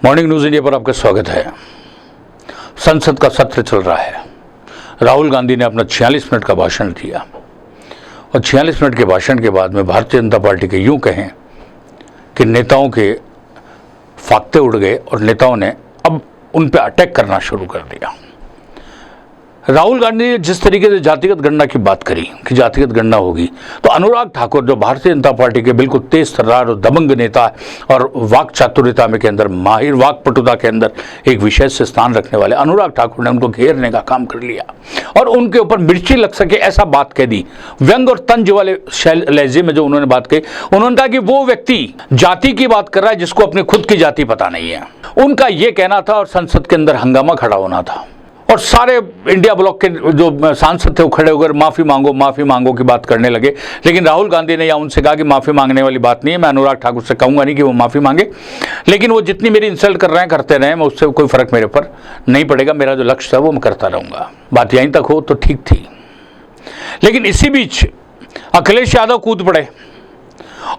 Morning news India पर आपका स्वागत है। संसद का सत्र चल रहा है। राहुल गांधी ने अपना 46 मिनट का भाषण दिया और 46 मिनट के भाषण के बाद में भारतीय जनता पार्टी के यूं कहें कि नेताओं के फाख्ते उड़ गए और नेताओं ने अब उन पर अटैक करना शुरू कर दिया। राहुल गांधी ने जिस तरीके से जातिगत गणना की बात करी कि जातिगत गणना होगी, तो अनुराग ठाकुर जो भारतीय जनता पार्टी के बिल्कुल तेज तर्रार और दबंग नेता और वाक चातुर्यता में के अंदर माहिर, वाक पटुता के अंदर एक विशेष स्थान रखने वाले अनुराग ठाकुर ने उनको घेरने का काम कर लिया और उनके ऊपर मिर्ची लग सके ऐसा बात कह दी। व्यंग और तंज वाले लहजे में जो उन्होंने बात कही, उन्होंने कहा कि वो व्यक्ति जाति की बात कर रहा है जिसको अपनी खुद की जाति पता नहीं है। उनका ये कहना था और संसद के अंदर हंगामा खड़ा होना था और सारे इंडिया ब्लॉक के जो सांसद थे वो खड़े होकर माफ़ी मांगो की बात करने लगे। लेकिन राहुल गांधी ने या उनसे कहा कि माफ़ी मांगने वाली बात नहीं है, मैं अनुराग ठाकुर से कहूँगा नहीं कि वो माफ़ी मांगे, लेकिन वो जितनी मेरी इंसल्ट कर रहे हैं करते रहें, मैं उससे कोई फ़र्क मेरे पर नहीं पड़ेगा। मेरा जो लक्ष्य था वो मैं करता रहूँगा। बात यहीं तक हो तो ठीक थी, लेकिन इसी बीच अखिलेश यादव कूद पड़े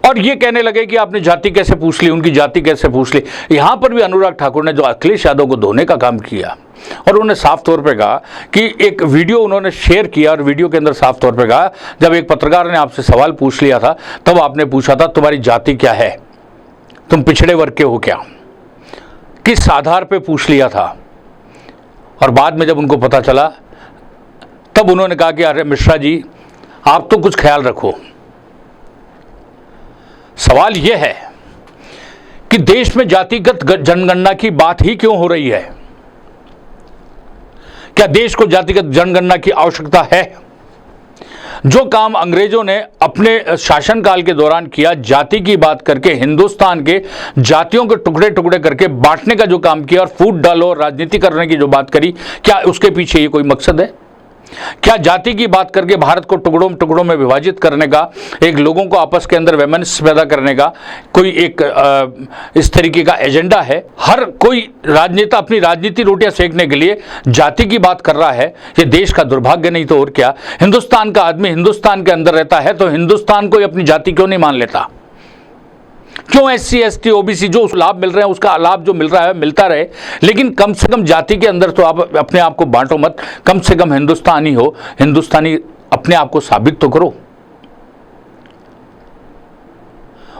और ये कहने लगे कि आपने जाति कैसे पूछ ली, उनकी जाति कैसे पूछ ली। यहाँ पर भी अनुराग ठाकुर ने जो अखिलेश यादव को धोने का काम किया और उन्होंने साफ तौर पे कहा कि एक वीडियो उन्होंने शेयर किया और वीडियो के अंदर साफ तौर पे कहा, जब एक पत्रकार ने आपसे सवाल पूछ लिया था तब आपने पूछा था तुम्हारी जाति क्या है, तुम पिछड़े वर्ग के हो क्या, किस आधार पे पूछ लिया था। और बाद में जब उनको पता चला तब उन्होंने कहा कि अरे मिश्रा जी आप तो कुछ ख्याल रखो। सवाल यह है कि देश में जातिगत जनगणना की बात ही क्यों हो रही है? क्या देश को जातिगत जनगणना की आवश्यकता है? जो काम अंग्रेजों ने अपने शासनकाल के दौरान किया, जाति की बात करके हिंदुस्तान के जातियों के टुकड़े टुकड़े करके बांटने का जो काम किया और फूट डालो और राजनीति करने की जो बात करी, क्या उसके पीछे ये कोई मकसद है? क्या जाति की बात करके भारत को टुकड़ों में विभाजित करने का, एक लोगों को आपस के अंदर वैमनस्य पैदा करने का कोई एक इस तरीके का एजेंडा है? हर कोई राजनेता अपनी राजनीति रोटियां सेकने के लिए जाति की बात कर रहा है। ये देश का दुर्भाग्य नहीं तो और क्या। हिंदुस्तान का आदमी हिंदुस्तान के अंदर रहता है तो हिंदुस्तान को अपनी जाति क्यों नहीं मान लेता? क्यों SC ST OBC जो लाभ मिल रहे हैं उसका लाभ जो मिल रहा है मिलता रहे, लेकिन कम से कम जाति के अंदर तो आप अपने आप को बांटो मत। कम से कम हिंदुस्तानी हो, हिंदुस्तानी अपने आप को साबित तो करो।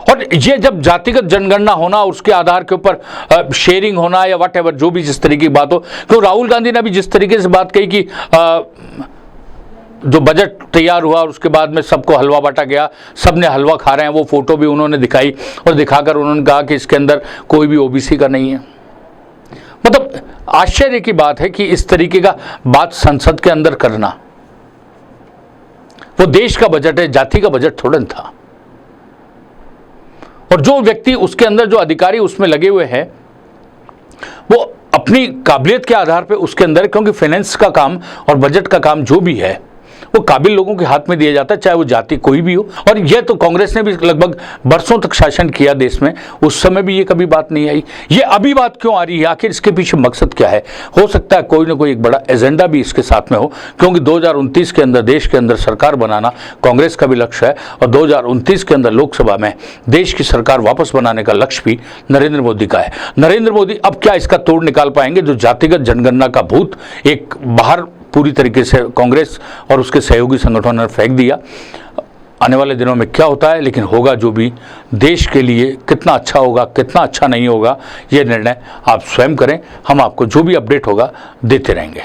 और ये जब जातिगत जनगणना होना, उसके आधार के ऊपर शेयरिंग होना या वट एवर जो भी जिस तरीके की बात हो, तो राहुल गांधी ने भी जिस तरीके से बात कही कि जो बजट तैयार हुआ और उसके बाद में सबको हलवा बांटा गया, सबने हलवा खा रहे हैं, वो फोटो भी उन्होंने दिखाई और दिखाकर उन्होंने कहा कि इसके अंदर कोई भी OBC का नहीं है। मतलब आश्चर्य की बात है कि इस तरीके का बात संसद के अंदर करना। वो देश का बजट है, जाति का बजट थोड़ा था। और जो व्यक्ति उसके अंदर, जो अधिकारी उसमें लगे हुए हैं, वो अपनी काबिलियत के आधार पे उसके अंदर, क्योंकि फाइनेंस का काम और बजट का काम जो भी है वो काबिल लोगों के हाथ में दिया जाता है, चाहे वो जाति कोई भी हो। और यह तो कांग्रेस ने भी लगभग बरसों तक शासन किया देश में, उस समय भी ये कभी बात नहीं आई। ये अभी बात क्यों आ रही है? आखिर इसके पीछे मकसद क्या है? हो सकता है कोई ना कोई एक बड़ा एजेंडा भी इसके साथ में हो, क्योंकि 2029 के अंदर देश के अंदर सरकार बनाना कांग्रेस का भी लक्ष्य है और 2029 के अंदर लोकसभा में देश की सरकार वापस बनाने का लक्ष्य भी नरेंद्र मोदी का है। नरेंद्र मोदी अब क्या इसका तोड़ निकाल पाएंगे? जो जातिगत जनगणना का भूत एक बाहर पूरी तरीके से कांग्रेस और उसके सहयोगी संगठनों ने फेंक दिया। आने वाले दिनों में क्या होता है, लेकिन होगा जो भी, देश के लिए कितना अच्छा होगा कितना अच्छा नहीं होगा, ये निर्णय आप स्वयं करें। हम आपको जो भी अपडेट होगा देते रहेंगे।